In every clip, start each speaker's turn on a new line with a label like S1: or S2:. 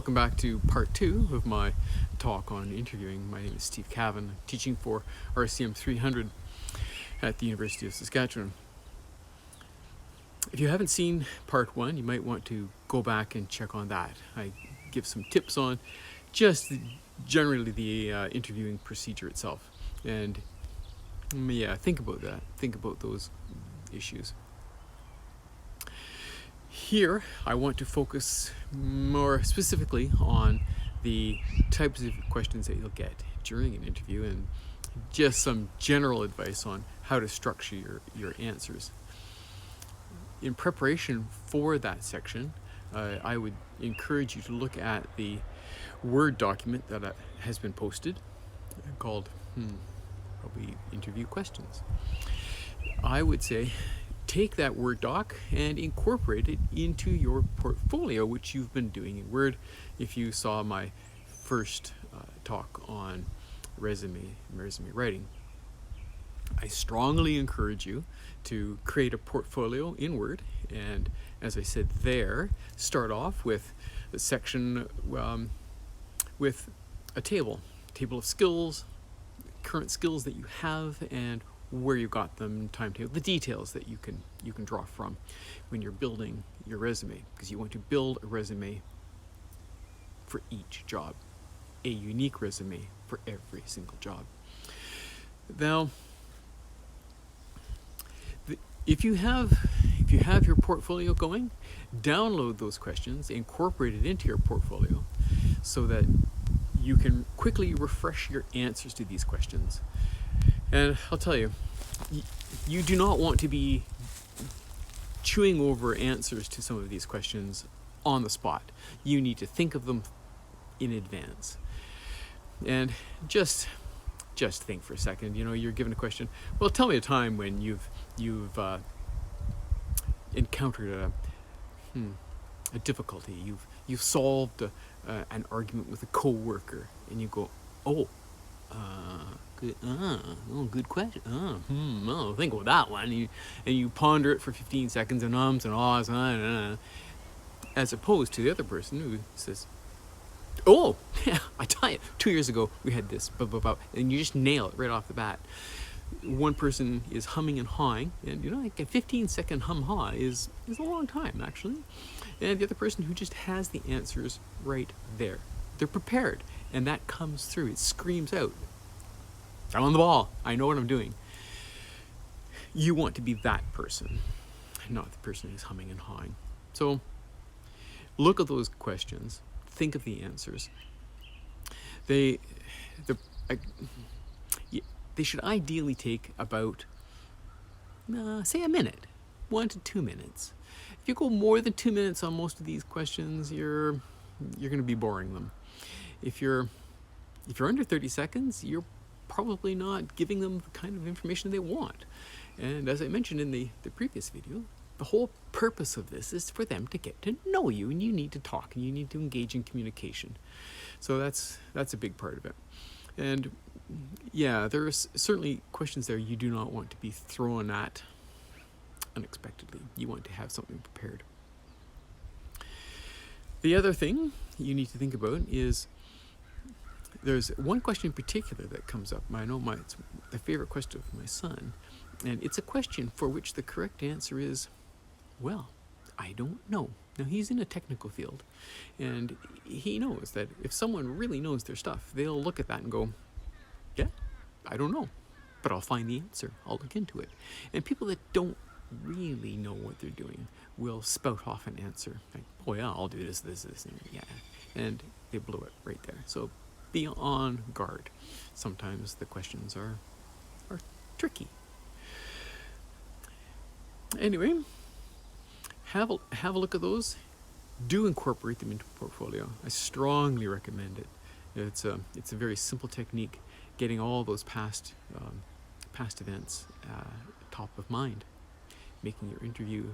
S1: Welcome back to part 2 of my talk on interviewing. My name is Steve Cavan. I'm teaching for RCM 300 at the University of Saskatchewan. If you haven't seen part 1, you might want to go back and check on that. I give some tips on just generally the interviewing procedure itself. And yeah, think about that. Think about those issues. Here, I want to focus more specifically on the types of questions that you'll get during an interview and just some general advice on how to structure your answers. In preparation for that section, I would encourage you to look at the Word document that has been posted called probably interview questions. I would say take that Word doc and incorporate it into your portfolio, which you've been doing in Word. If you saw my first talk on resume writing, I strongly encourage you to create a portfolio in Word. And as I said there, start off with a section with a table of skills, current skills that you have, and where you got them, timetable, the details that you can draw from when you're building your resume, because you want to build a resume for each job, a unique resume for every single job. Now, if you have your portfolio going, download those questions, incorporate it into your portfolio so that you can quickly refresh your answers to these questions. And I'll tell you, you do not want to be chewing over answers to some of these questions on the spot. You need to think of them in advance. And just think for a second. You know, you're given a question. Well, tell me a time when you've encountered a difficulty. You've solved an argument with a coworker, and you go, good question. Think about that one. And you ponder it for 15 seconds and ums and ahs, as opposed to the other person who says, yeah, I tell you, 2 years ago we had this, and you just nail it right off the bat. One person is humming and hawing, and like a 15-second hum-haw is a long time, actually. And the other person who just has the answers right there. They're prepared, and that comes through. It screams out, I'm on the ball. I know what I'm doing. You want to be that person, not the person who's humming and hawing. So look at those questions. Think of the answers. They should ideally take about, say, a minute, 1 to 2 minutes. If you go more than 2 minutes on most of these questions, you're going to be boring them. If you're under 30 seconds, you're probably not giving them the kind of information they want. And as I mentioned in the previous video, the whole purpose of this is for them to get to know you, and you need to talk, and you need to engage in communication. So that's a big part of it. And yeah, there are certainly questions there you do not want to be thrown at unexpectedly. You want to have something prepared. The other thing you need to think about is there's one question in particular that comes up. I know it's the favorite question of my son, and it's a question for which the correct answer is, well, I don't know. Now, he's in a technical field, and he knows that if someone really knows their stuff, they'll look at that and go, yeah, I don't know, but I'll find the answer. I'll look into it. And people that don't really know what they're doing will spout off an answer like, oh yeah, I'll do this, and yeah, and they blew it right there. So be on guard. Sometimes the questions are tricky. Anyway, have a look at those. Do incorporate them into a portfolio. I strongly recommend it. It's a very simple technique, getting all those past events top of mind, making your interview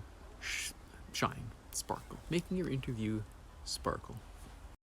S1: shine, sparkle, making your interview sparkle.